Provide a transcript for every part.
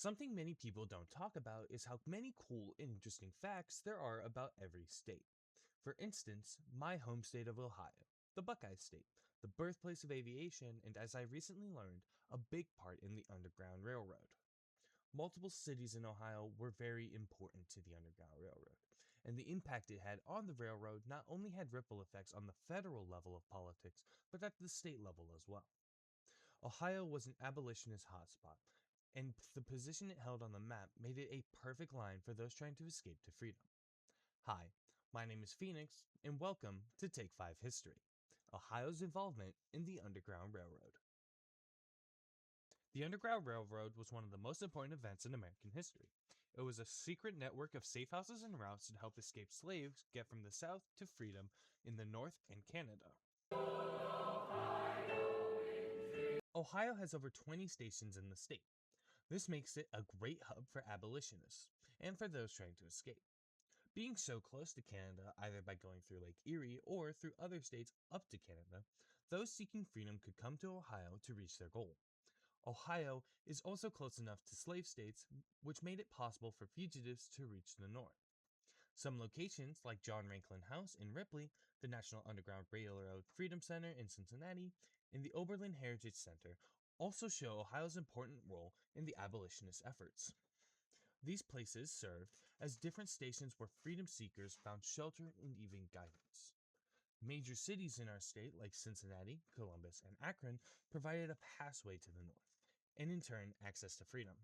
Something many people don't talk about is how many cool and interesting facts there are about every state. For instance, my home state of Ohio, the Buckeye State, the birthplace of aviation, and as I recently learned, a big part in the Underground Railroad. Multiple cities in Ohio were very important to the Underground Railroad, and the impact it had on the railroad not only had ripple effects on the federal level of politics, but at the state level as well. Ohio was an abolitionist hotspot, and the position it held on the map made it a perfect line for those trying to escape to freedom. Hi, my name is Phoenix, and welcome to Take 5 History, Ohio's involvement in the Underground Railroad. The Underground Railroad was one of the most important events in American history. It was a secret network of safe houses and routes to help escaped slaves get from the South to freedom in the North and Canada. Ohio has over 20 stations in the state. This makes it a great hub for abolitionists and for those trying to escape. Being so close to Canada, either by going through Lake Erie or through other states up to Canada, those seeking freedom could come to Ohio to reach their goal. Ohio is also close enough to slave states, which made it possible for fugitives to reach the north. Some locations, like John Rankin House in Ripley, the National Underground Railroad Freedom Center in Cincinnati, and the Oberlin Heritage Center, also show Ohio's important role in the abolitionist efforts. These places served as different stations where freedom seekers found shelter and even guidance. Major cities in our state, like Cincinnati, Columbus, and Akron, provided a passway to the north, and in turn, access to freedom.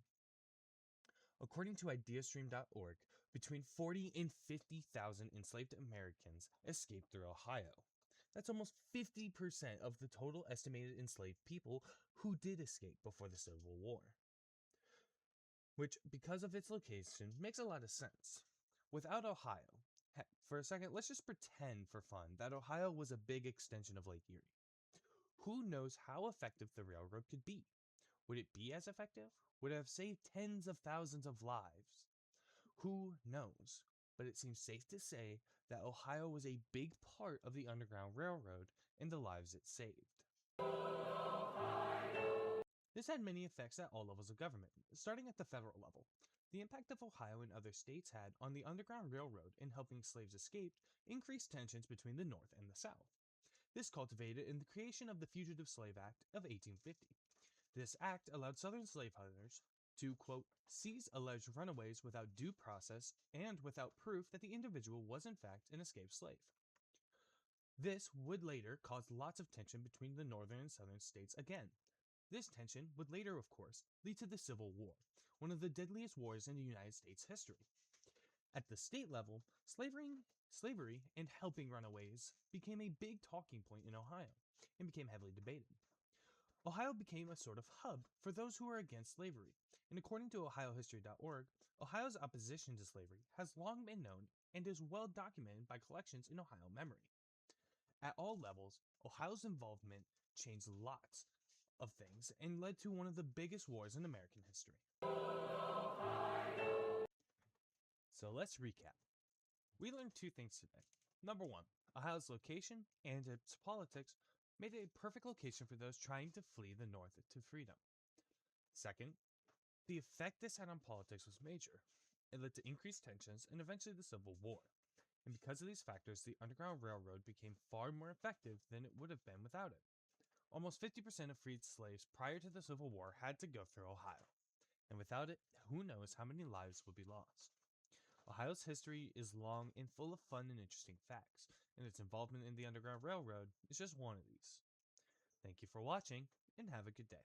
According to ideastream.org, between 40 and 50,000 enslaved Americans escaped through Ohio. That's almost 50% of the total estimated enslaved people who did escape before the Civil War, which, because of its location, makes a lot of sense. Without Ohio, heck, for a second, let's just pretend for fun that Ohio was a big extension of Lake Erie. Who knows how effective the railroad could be? Would it be as effective? Would it have saved tens of thousands of lives? Who knows? But it seems safe to say that Ohio was a big part of the Underground Railroad and the lives it saved. This had many effects at all levels of government, starting at the federal level. The impact of Ohio and other states had on the Underground Railroad in helping slaves escape increased tensions between the North and the South. This culminated in the creation of the Fugitive Slave Act of 1850. This act allowed Southern slaveholders to, quote, seize alleged runaways without due process and without proof that the individual was in fact an escaped slave. This would later cause lots of tension between the northern and southern states again. This tension would later, of course, lead to the Civil War, one of the deadliest wars in the United States history. At the state level, slavery and helping runaways became a big talking point in Ohio and became heavily debated. Ohio became a sort of hub for those who were against slavery, and according to OhioHistory.org, Ohio's opposition to slavery has long been known and is well documented by collections in Ohio memory. At all levels, Ohio's involvement changed lots of things and led to one of the biggest wars in American history. So let's recap. We learned two things today. Number one, Ohio's location and its politics made it a perfect location for those trying to flee the North to freedom. Second, the effect this had on politics was major. It led to increased tensions and eventually the Civil War. And because of these factors, the Underground Railroad became far more effective than it would have been without it. Almost 50% of freed slaves prior to the Civil War had to go through Ohio. And without it, who knows how many lives would be lost. Ohio's history is long and full of fun and interesting facts, and its involvement in the Underground Railroad is just one of these. Thank you for watching, and have a good day.